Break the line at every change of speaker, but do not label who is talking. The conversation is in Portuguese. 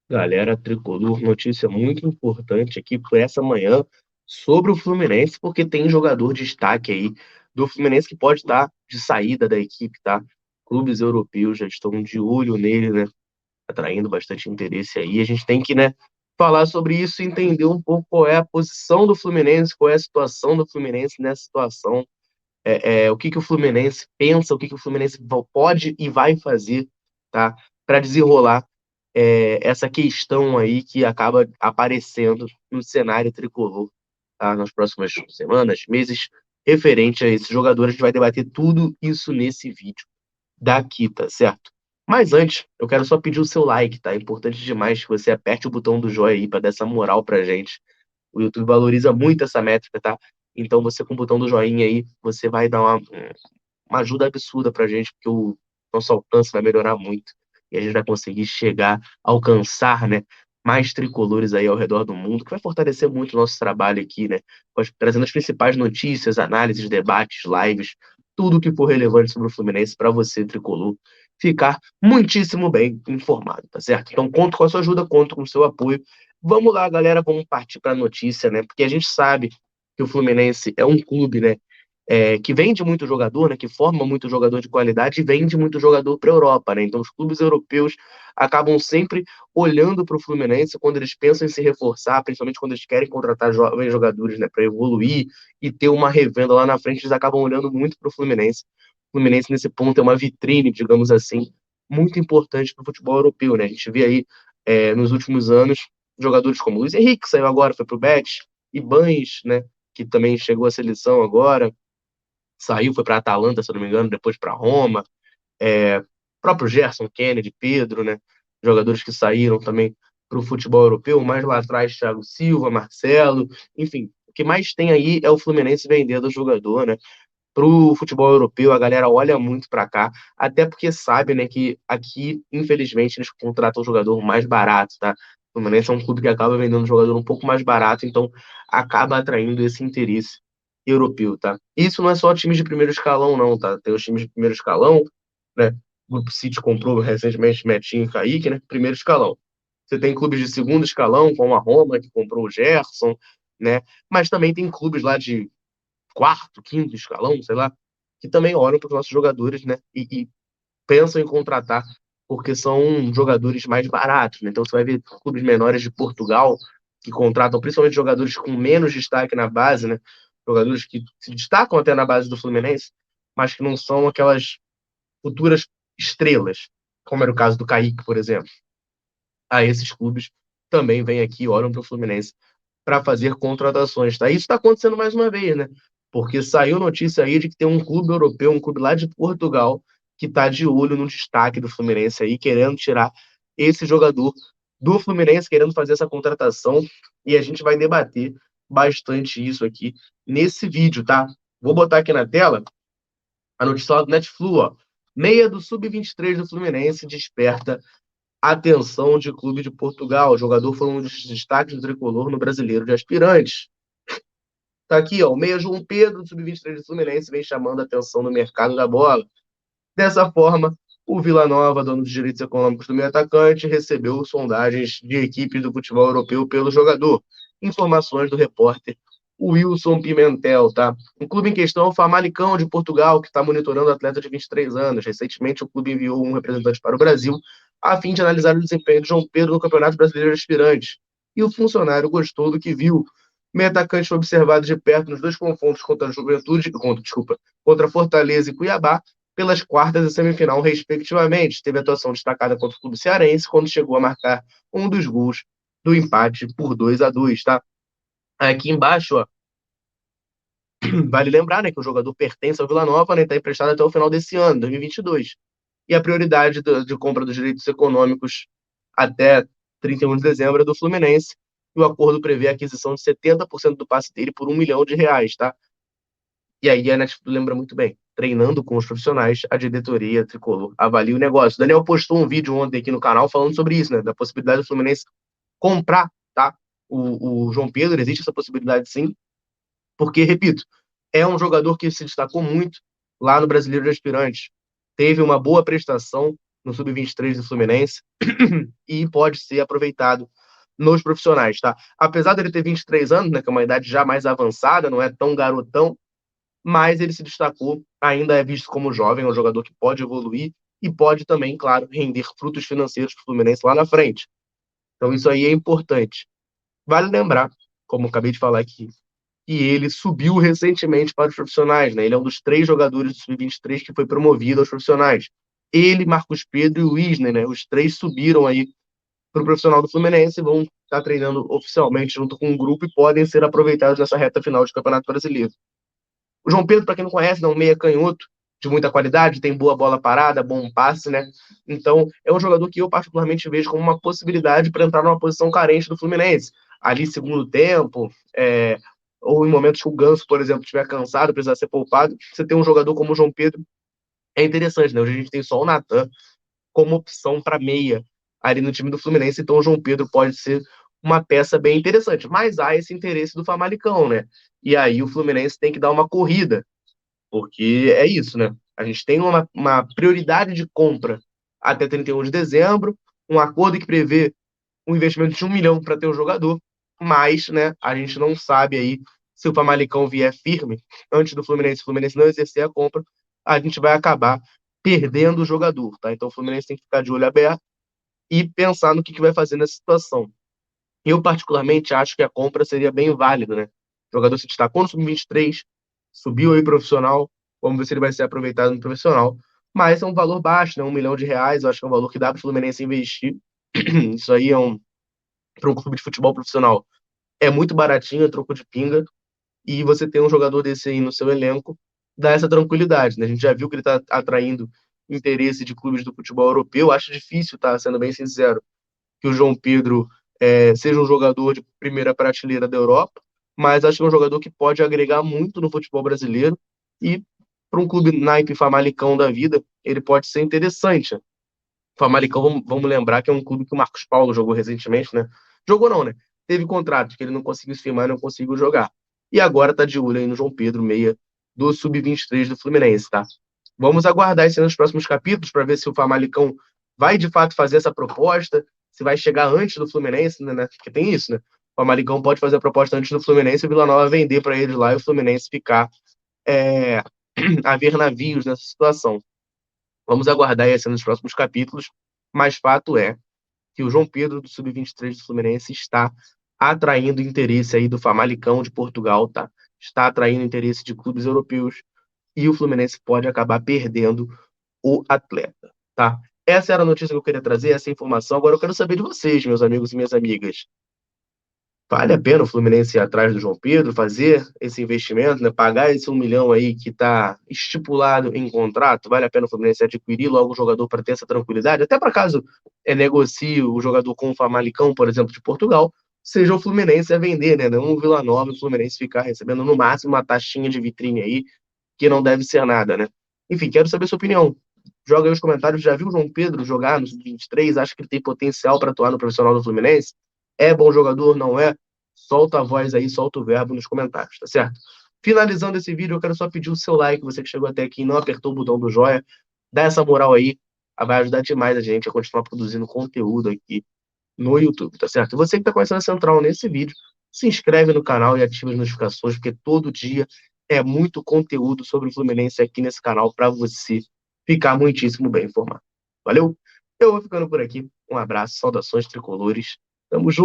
Galera tricolor, notícia muito importante aqui por essa manhã sobre o Fluminense, porque tem jogador de destaque aí do Fluminense que pode estar de saída da equipe, tá? Clubes europeus já estão de olho nele, né? Atraindo bastante interesse aí. A gente tem que, né, falar sobre isso e entender um pouco qual é a posição do Fluminense, qual é a situação do Fluminense nessa situação, o que que o Fluminense pensa, o que que o Fluminense pode e vai fazer, tá? Para desenrolar essa questão aí que acaba aparecendo no cenário tricolor, tá? Nas próximas semanas, meses, referente a esses jogadores. A gente vai debater tudo isso nesse vídeo daqui, tá certo? Mas antes, eu quero só pedir o seu like, tá? É importante demais que você aperte o botão do joinha aí para dar essa moral pra gente. O YouTube valoriza muito essa métrica, tá? Então você com o botão do joinha aí, você vai dar uma ajuda absurda pra gente, porque o nosso alcance vai melhorar muito. E a gente vai conseguir chegar, alcançar, né, mais tricolores aí ao redor do mundo, que vai fortalecer muito o nosso trabalho aqui, né, trazendo as principais notícias, análises, debates, lives, tudo que for relevante sobre o Fluminense para você, tricolor, ficar muitíssimo bem informado, tá certo? Então conto com a sua ajuda, conto com o seu apoio. Vamos lá, galera, vamos partir para a notícia, né? Porque a gente sabe que o Fluminense é um clube, né, que vende muito jogador, né, que forma muito jogador de qualidade e vende muito jogador para a Europa, né? Então os clubes europeus acabam sempre olhando para o Fluminense quando eles pensam em se reforçar, principalmente quando eles querem contratar jovens jogadores, né, para evoluir e ter uma revenda lá na frente, eles acabam olhando muito para o Fluminense. O Fluminense nesse ponto é uma vitrine, digamos assim, muito importante para o futebol europeu, né? A gente vê aí nos últimos anos jogadores como Luiz Henrique, que saiu agora, foi para o Betis, Ibanes, né, que também chegou à seleção agora, saiu, foi para a Atalanta, se eu não me engano, depois para Roma. É, próprio Gerson, Kennedy, Pedro, né? Jogadores que saíram também para o futebol europeu, mais lá atrás, Thiago Silva, Marcelo, enfim. O que mais tem aí é o Fluminense vendendo o jogador, né? Para o futebol europeu, a galera olha muito para cá, até porque sabe, né, que aqui, infelizmente, eles contratam o jogador mais barato, tá? O Fluminense é um clube que acaba vendendo um jogador um pouco mais barato, então acaba atraindo esse interesse europeu, tá? Isso não é só times de primeiro escalão, não, tá? Tem os times de primeiro escalão, né? O Grupo City comprou recentemente Metinho e Kaique, né? Primeiro escalão. Você tem clubes de segundo escalão, como a Roma, que comprou o Gerson, né? Mas também tem clubes lá de quarto, quinto escalão, sei lá, que também olham para os nossos jogadores, né? E pensam em contratar porque são jogadores mais baratos, né? Então você vai ver clubes menores de Portugal que contratam principalmente jogadores com menos destaque na base, né? Jogadores que se destacam até na base do Fluminense, mas que não são aquelas futuras estrelas, como era o caso do Kaique, por exemplo. A esses clubes também vêm aqui e olham para o Fluminense para fazer contratações, tá? Isso está acontecendo mais uma vez, né? Porque saiu notícia aí de que tem um clube europeu, um clube lá de Portugal, que está de olho no destaque do Fluminense aí, querendo tirar esse jogador do Fluminense, querendo fazer essa contratação, e a gente vai debater bastante isso aqui nesse vídeo, tá? Vou botar aqui na tela a notícia lá do Netflix, ó. Meia do Sub-23 do Fluminense desperta atenção de clube de Portugal. O jogador foi um dos destaques do tricolor no Brasileiro de Aspirantes. Tá aqui, ó, o meia João Pedro, do Sub-23 do Fluminense, vem chamando a atenção no mercado da bola. Dessa forma, o Vila Nova, dono dos direitos econômicos do meio atacante, recebeu sondagens de equipes do futebol europeu pelo jogador. Informações do repórter Wilson Pimentel, tá? O clube em questão é o Famalicão de Portugal, que está monitorando o atleta de 23 anos. Recentemente, o clube enviou um representante para o Brasil a fim de analisar o desempenho de João Pedro no Campeonato Brasileiro de Aspirantes. E o funcionário gostou do que viu. O meio atacante foi observado de perto nos dois confrontos contra a Juventude, contra Fortaleza e Cuiabá, pelas quartas e semifinal, respectivamente. Teve atuação destacada contra o clube cearense, quando chegou a marcar um dos gols do empate por 2-2, tá? Aqui embaixo, ó, vale lembrar, né, que o jogador pertence ao Vila Nova, né, está emprestado até o final desse ano, 2022. E a prioridade de compra dos direitos econômicos até 31 de dezembro é do Fluminense. E o acordo prevê a aquisição de 70% do passe dele por R$ 1 milhão, tá? E aí a Netflix lembra muito bem. Treinando com os profissionais, a diretoria tricolor avalia o negócio. O Daniel postou um vídeo ontem aqui no canal falando sobre isso, né? Da possibilidade do Fluminense comprar, tá? O João Pedro, existe essa possibilidade sim, porque, repito, é um jogador que se destacou muito lá no Brasileiro de Aspirantes. Teve uma boa prestação no sub-23 do Fluminense e pode ser aproveitado nos profissionais, tá? Apesar dele ter 23 anos, né, que é uma idade já mais avançada, não é tão garotão, mas ele se destacou, ainda é visto como jovem, é um jogador que pode evoluir e pode também, claro, render frutos financeiros para o Fluminense lá na frente. Então isso aí é importante. Vale lembrar, como eu acabei de falar aqui, que ele subiu recentemente para os profissionais, né? Ele é um dos 3 jogadores do Sub-23 que foi promovido aos profissionais. Ele, Marcos Pedro e o Wisner, né? Os 3 subiram aí para o profissional do Fluminense e vão estar treinando oficialmente junto com o grupo e podem ser aproveitados nessa reta final de Campeonato Brasileiro. O João Pedro, para quem não conhece, é um meia canhoto de muita qualidade, tem boa bola parada, bom passe, né? Então, é um jogador que eu particularmente vejo como uma possibilidade para entrar numa posição carente do Fluminense. Ali, segundo tempo, ou em momentos que o Ganso, por exemplo, estiver cansado, precisar ser poupado, você tem um jogador como o João Pedro, é interessante, né? Hoje a gente tem só o Natan como opção para meia ali no time do Fluminense, então o João Pedro pode ser uma peça bem interessante. Mas há esse interesse do Famalicão, né? E aí o Fluminense tem que dar uma corrida, porque é isso, né? A gente tem uma prioridade de compra até 31 de dezembro, um acordo que prevê um investimento de 1 milhão para ter o jogador, mas, né, a gente não sabe aí se o Famalicão vier firme antes do Fluminense, o Fluminense não exercer a compra, a gente vai acabar perdendo o jogador, tá? Então o Fluminense tem que ficar de olho aberto e pensar no que vai fazer nessa situação. Eu, particularmente, acho que a compra seria bem válida, né? O jogador se destacou no sub-23, subiu aí profissional, vamos ver se ele vai ser aproveitado no profissional. Mas é um valor baixo, né? R$ 1 milhão, eu acho que é um valor que dá para o Fluminense investir. Isso aí para um clube de futebol profissional. É muito baratinho, é troco de pinga, e você tem um jogador desse aí no seu elenco, dá essa tranquilidade, né? A gente já viu que ele está atraindo interesse de clubes do futebol europeu. Acho difícil, tá? Sendo bem sincero, que o João Pedro seja um jogador de primeira prateleira da Europa, mas acho que é um jogador que pode agregar muito no futebol brasileiro e para um clube naipe Famalicão da vida, ele pode ser interessante. O Famalicão, vamos lembrar que é um clube que o Marcos Paulo jogou recentemente, né? Jogou não, né? Teve contrato que ele não conseguiu se firmar, não conseguiu jogar. E agora tá de olho aí no João Pedro, meia do Sub-23 do Fluminense, tá? Vamos aguardar isso nos próximos capítulos para ver se o Famalicão vai de fato fazer essa proposta, se vai chegar antes do Fluminense, né? Porque tem isso, né? O Famalicão pode fazer a proposta antes do Fluminense e o Vila Nova vender para eles lá e o Fluminense ficar é, a ver navios nessa situação. Vamos aguardar isso nos próximos capítulos, mas fato é que o João Pedro do Sub-23 do Fluminense está atraindo interesse aí do Famalicão de Portugal, tá? Está atraindo interesse de clubes europeus e o Fluminense pode acabar perdendo o atleta, tá? Essa era a notícia que eu queria trazer, essa informação. Agora eu quero saber de vocês, meus amigos e minhas amigas. Vale a pena o Fluminense ir atrás do João Pedro, fazer esse investimento, né? Pagar esse 1 milhão aí que está estipulado em contrato? Vale a pena o Fluminense adquirir logo o jogador para ter essa tranquilidade? Até para caso negocie o jogador com o Famalicão, por exemplo, de Portugal, seja o Fluminense a vender, né? Não o Vila Nova, o Fluminense ficar recebendo no máximo uma taxinha de vitrine aí, que não deve ser nada, né? Enfim, quero saber sua opinião. Joga aí nos comentários. Já viu o João Pedro jogar no Sub-23? Acha que ele tem potencial para atuar no profissional do Fluminense? É bom jogador? Não é? Solta a voz aí, solta o verbo nos comentários, tá certo? Finalizando esse vídeo, eu quero só pedir o seu like, você que chegou até aqui e não apertou o botão do joia. Dá essa moral aí, vai ajudar demais a gente a continuar produzindo conteúdo aqui no YouTube, tá certo? E você que está conhecendo a Central nesse vídeo, se inscreve no canal e ativa as notificações, porque todo dia é muito conteúdo sobre o Fluminense aqui nesse canal para você ficar muitíssimo bem informado. Valeu? Eu vou ficando por aqui. Um abraço, saudações tricolores. Tamo junto.